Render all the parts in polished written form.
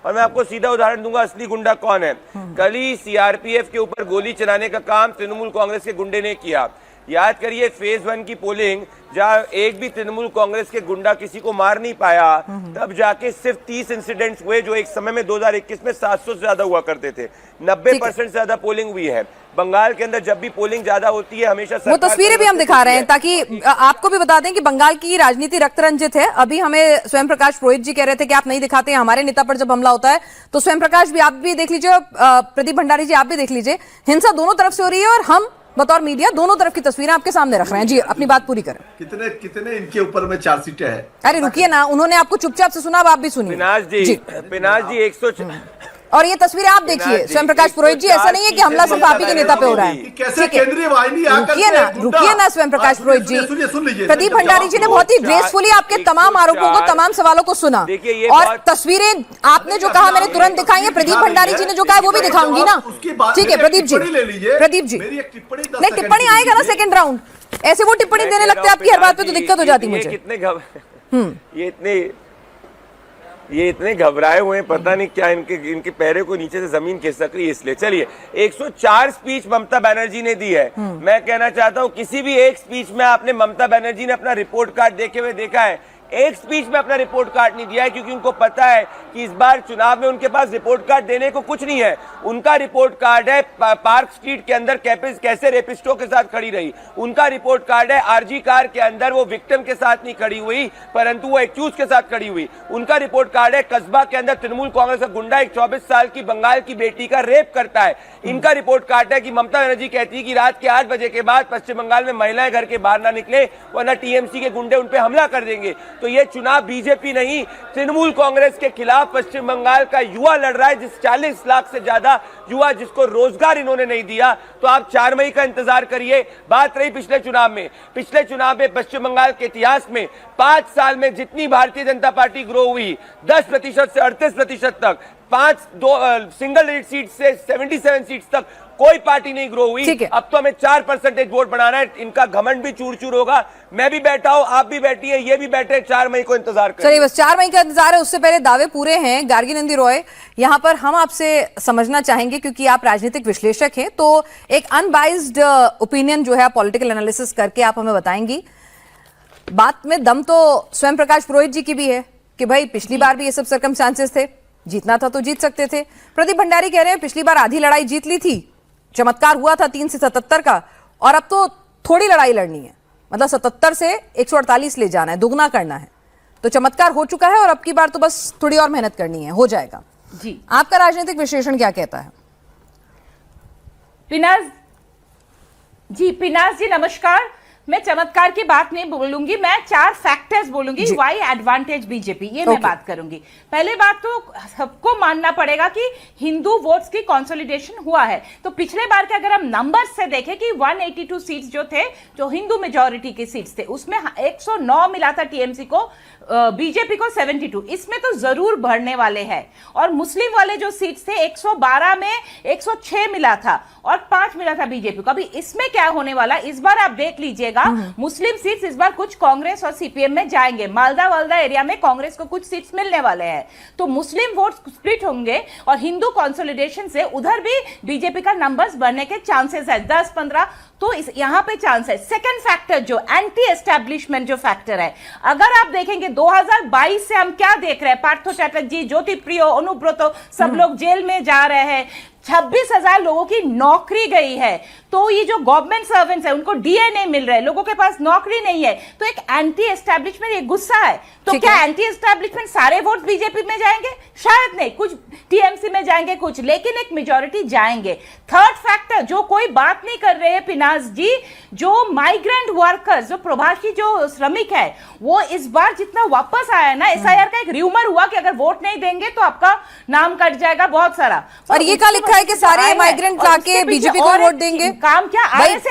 और मैं आपको सीधा उदाहरण दूंगा असली गुंडा कौन है। कल ही सीआरपीएफ के ऊपर गोली चलाने का काम तृणमूल कांग्रेस के गुंडे ने किया। याद करिए फेज 1 की पोलिंग, जहां एक भी तृणमूल कांग्रेस के गुंडा किसी को मार नहीं पाया, तब जाके सिर्फ 30 इंसिडेंट्स हुए, जो एक समय में 2021 में 700 से ज्यादा हुआ करते थे। 90% से ज्यादा पोलिंग हुई है। बंगाल के अंदर जब भी पोलिंग ज्यादा होती है हमेशा वो तस्वीरें भी हम दिखा रहे हैं, ताकि आपको भी बता दें कि बंगाल की राजनीति रक्त रंजित है। अभी हमें स्वयं प्रकाश पुरोहित जी कह रहे थे कि आप नहीं दिखाते हैं, हमारे नेता पर जब हमला होता है तो स्वयं प्रकाश भी, आप भी देख लीजिए, प्रदीप भंडारी जी आप भी देख लीजिए, हिंसा दोनों तरफ से हो रही है और हम बतौर मीडिया दोनों तरफ की तस्वीरें आपके सामने रख रहे हैं। जी अपनी बात पूरी करें। कितने इनके ऊपर में चार्जशीटें हैं? अरे रुकिए ना, उन्होंने आपको चुपचाप से सुना, अब आप भी सुनिए। पिनाज जी 100 और ये तस्वीरें आप देखिए स्वयं प्रकाश पुरोहित जी, ऐसा नहीं है कि हमला सिर्फ आप ही के नेता पे हो रहा है। रुकिए ना स्वयं प्रकाश पुरोहित जी, प्रदीप भंडारी जी ने बहुत ही ग्रेसफुली आपके तमाम आरोपों को, तमाम सवालों को सुना, और तस्वीरें आपने जो कहा मैंने तुरंत दिखाई है, प्रदीप भंडारी जी ने जो कहा वो भी दिखाऊंगी ना। ठीक है प्रदीप जी, नहीं टिप्पणी आएगा ना सेकंड राउंड, ऐसे वो टिप्पणी देने लगते हैं आपकी हर बात पे तो दिक्कत हो जाती मुझे। ये इतने घबराए हुए हैं, पता नहीं क्या इनके पैरों को नीचे से जमीन खिसक रही है, इसलिए। चलिए 104 स्पीच ममता बनर्जी ने दी है। मैं कहना चाहता हूं किसी भी एक स्पीच में आपने ममता बनर्जी ने अपना रिपोर्ट कार्ड देखे हुए देखा है? एक स्पीच में अपना रिपोर्ट कार्ड नहीं दिया है, क्योंकि उनको पता है कि इस बार चुनाव में उनके पास रिपोर्ट कार्ड देने को कुछ नहीं है। उनका रिपोर्ट कार्ड है पार्क स्ट्रीट के अंदर कैसे रेपिस्टों के साथ खड़ी रही। उनका रिपोर्ट कार्ड है आरजी कार के अंदर वो विक्टिम के साथ नहीं खड़ी हुई, परंतु वो एक्यूज के साथ खड़ी हुई। उनका रिपोर्ट कार्ड है कस्बा के अंदर तृणमूल कांग्रेस का गुंडा एक 24 साल की बंगाल की बेटी का रेप करता है। इनका रिपोर्ट कार्ड है कि ममता बनर्जी कहती है कि रात के 8 बजे के बाद पश्चिम बंगाल में महिलाएं घर के बाहर ना निकले, वरना टीएमसी के गुंडे उन पर हमला कर देंगे। तो ये चुनाव बीजेपी नहीं, तृणमूल कांग्रेस के खिलाफ पश्चिम बंगाल का युवा लड़ रहा है, जिस 40 लाख से ज्यादा युवा जिसको रोजगार इन्होंने नहीं दिया। तो आप 4 मई का इंतजार करिए। बात रही पिछले चुनाव में पश्चिम बंगाल के इतिहास में 5 साल में जितनी भारतीय जनता पार्टी ग्रो हुई, 10% से 38% तक, 5 सिंगल डिजिट सीट से 77 सीट्स तक कोई पार्टी नहीं ग्रो हुई। अब तो हमें 4% वोट बनाना है। इनका घमंड भी चूर चूर होगा। मैं भी बैठा हूं, आप भी बैठी है, ये भी बैठे, 4 मई को इंतजार करें। चलिए बस 4 मई का इंतजार है, उससे पहले दावे पूरे हैं। गार्गी नंदी रॉय, यहाँ पर हम आपसे समझना चाहेंगे, क्योंकि आप राजनीतिक विश्लेषक हैं, तो एक अनबाइज्ड ओपिनियन जो है पॉलिटिकल एनालिसिस करके आप हमें बताएंगी। बात में दम तो स्वयं प्रकाश पुरोहित जी की भी है कि भाई पिछली बार भी ये सब सर्कमस्टांसेस थे, जीतना था तो जीत सकते थे। प्रदीप भंडारी कह रहे हैं पिछली बार आधी लड़ाई जीत ली थी, चमत्कार हुआ था 3 से 77 का, और अब तो थोड़ी लड़ाई लड़नी है, मतलब 77 से 148 ले जाना है, दुगना करना है। तो चमत्कार हो चुका है और अब की बार तो बस थोड़ी और मेहनत करनी है, हो जाएगा। जी आपका राजनीतिक विश्लेषण क्या कहता है? पिनाज जी नमस्कार। मैं चमत्कार की बात नहीं बोलूंगी, मैं 4 फैक्टर्स बोलूंगी व्हाई एडवांटेज बीजेपी, ये मैं बात करूंगी। पहले बात तो सबको मानना पड़ेगा कि हिंदू वोट्स की कंसोलिडेशन हुआ है। तो पिछले बार के अगर हम नंबर्स से देखें कि 182 सीट्स जो थे, जो हिंदू मेजॉरिटी के सीट्स थे, उसमें 109 मिला था टीएमसी को, बीजेपी को 72। इसमें तो जरूर बढ़ने वाले हैं। और मुस्लिम वाले जो सीट्स थे 112 में 106 मिला था और 5 मिला था बीजेपी को। अभी इसमें क्या होने वाला, इस बार आप देख लीजिएगा, मुस्लिम सीट्स इस बार कुछ कांग्रेस और सीपीएम में जाएंगे। मालदा वालदा एरिया में कांग्रेस को कुछ सीट्स मिलने वाले हैं, तो मुस्लिम वोट स्प्लिट होंगे और हिंदू कंसोलिडेशन से उधर भी बीजेपी का नंबर्स बढ़ने के चांसेस है, 10-15, तो यहां पे चांस है। सेकंड फैक्टर जो एंटी एस्टैब्लिशमेंट जो फैक्टर है, अगर आप देखेंगे 2022 से हम क्या देख रहे हैं, पार्थो चैटर्जी, ज्योति प्रियो, अनुब्रतो सब लोग जेल में जा रहे हैं, 26,000 लोगों की नौकरी गई है। तो ये जो गवर्नमेंट सर्वेंट्स है उनको डीए नहीं मिल रहा है, लोगों के पास नौकरी नहीं है, तो एक एंटी एस्टैब्लिशमेंट एक गुस्सा है। तो क्या एंटी एस्टैब्लिशमेंट सारे वोट बीजेपी में जाएंगे? शायद नहीं, कुछ टीएमसी में जाएंगे कुछ, लेकिन एक मेजॉरिटी जाएंगे। थर्ड फैक्टर जो कोई बात नहीं कर रहे हैं पिनाज जी, जो माइग्रेंट वर्कर्स, जो प्रवासी जो श्रमिक है, वो इस बार जितना वापस आया ना, एसआईआर का एक र्यूमर हुआ कि अगर वोट नहीं देंगे तो आपका नाम कट जाएगा बहुत सारा, और ये क्या लिखा है कि सारे माइग्रेंट लाके बीजेपी को वोट देंगे? काम क्या,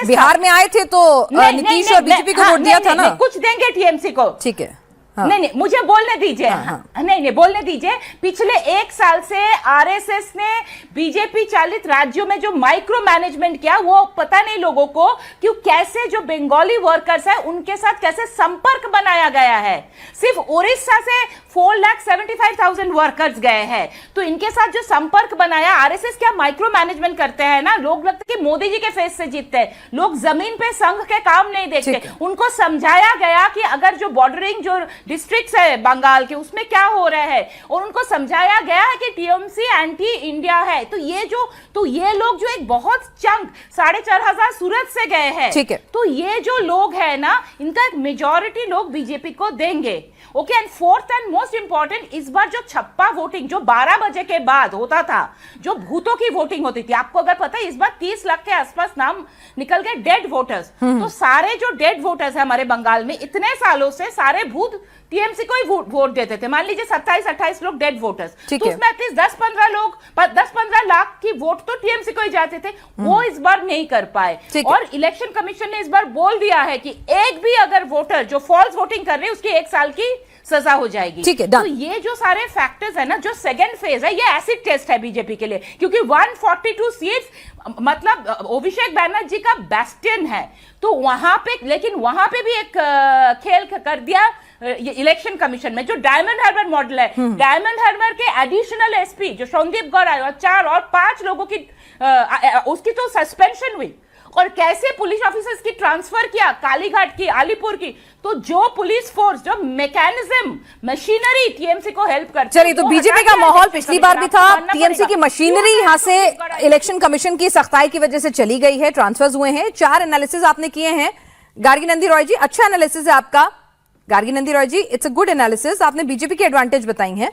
बिहार में आए थे तो नीतीश और बीजेपी को वोट दिया था ना, कुछ देंगे टीएमसी को। ठीक है, नहीं, मुझे बोलने दीजिए। नहीं, बोलने दीजिए। पिछले 1 साल से आरएसएस ने बीजेपी चालित राज्यों में जो माइक्रो मैनेजमेंट किया, वो पता नहीं लोगों को कि कैसे जो बंगाली वर्कर्स है उनके साथ कैसे संपर्क बनाया गया है। सिर्फ उड़ीसा से 4,75,000 वर्कर्स गए हैं, तो इनके साथ जो संपर्क बनाया, आरएसएस क्या माइक्रो मैनेजमेंट करते हैं ना, लोग लगता है कि मोदी जी के फेस से जीतते हैं, लोग जमीन पे संघ के काम नहीं देखते। उनको समझाया गया कि अगर जो बॉर्डरिंग जो डिस्ट्रिक्ट्स है बंगाल के, उसमें क्या हो रहा है, और उनको समझाया गया है कि टीएमसी एंटी इंडिया है। तो ये लोग जो एक बहुत चंक 4,500 सूरत से गए हैं, ठीक है, तो ये जो लोग है ना, इनका एक मेजॉरिटी लोग बीजेपी को देंगे। Okay, and fourth and most important, इस बार जो छप्पा वोटिंग जो 12 बजे के बाद होता था, जो भूतों की वोटिंग होती थी, आपको अगर पता है इस बार 30 लाख के आसपास नाम निकल गए डेड वोटर्स। तो सारे जो डेड वोटर्स है हमारे बंगाल में, इतने सालों से सारे भूत टीएमसी को ही वोट देते थे। मान लीजिए 27-28 लोग डेड वोटर्स, तो उसमें एटलीस्ट 10-15 लाख की वोट तो टीएमसी को ही जाते थे, वो इस बार नहीं कर पाए। और इलेक्शन कमीशन ने इस बार बोल दिया है कि एक भी अगर वोटर जो फॉल्स वोटिंग कर रहे हैं उसकी 1 साल की सजा हो जाएगी। ठीक है, तो ये जो सारे फैक्टर्स है ना, जो सेकंड फेज है, ये एसिड टेस्ट है बीजेपी के लिए, क्योंकि 142 सीट्स मतलब अभिषेक बैनर्जी का बेस्टियन है। तो वहां पे, लेकिन वहां पे भी एक खेल कर दिया इलेक्शन कमीशन में, जो डायमंड हार्बर मॉडल है, डायमंड हार्बर के एडिशनल एसपी जो संदीप गौड़ आए और 4 और 5 लोगों की उसकी तो सस्पेंशन हुई, और कैसे पुलिस ऑफिसर्स की ट्रांसफर किया कालीघाट की, अलीपुर की। तो जो पुलिस फोर्स, जो मैकेनिज्म, मशीनरी टीएमसी को हेल्प करती है। चलिए, तो बीजेपी का माहौल पिछली बार भी था, टीएमसी की मशीनरी यहां से इलेक्शन कमीशन की सख्ताई की वजह से चली गई है, ट्रांसफर्स हुए हैं। 4 एनालिसिस आपने किए हैं गार्गी नंदी रॉय जी, अच्छा एनालिसिस है आपका गार्गी नंदी रॉय जी, इट्स अ गुड एनालिसिस। आपने बीजेपी की एडवांटेज बताई हैं।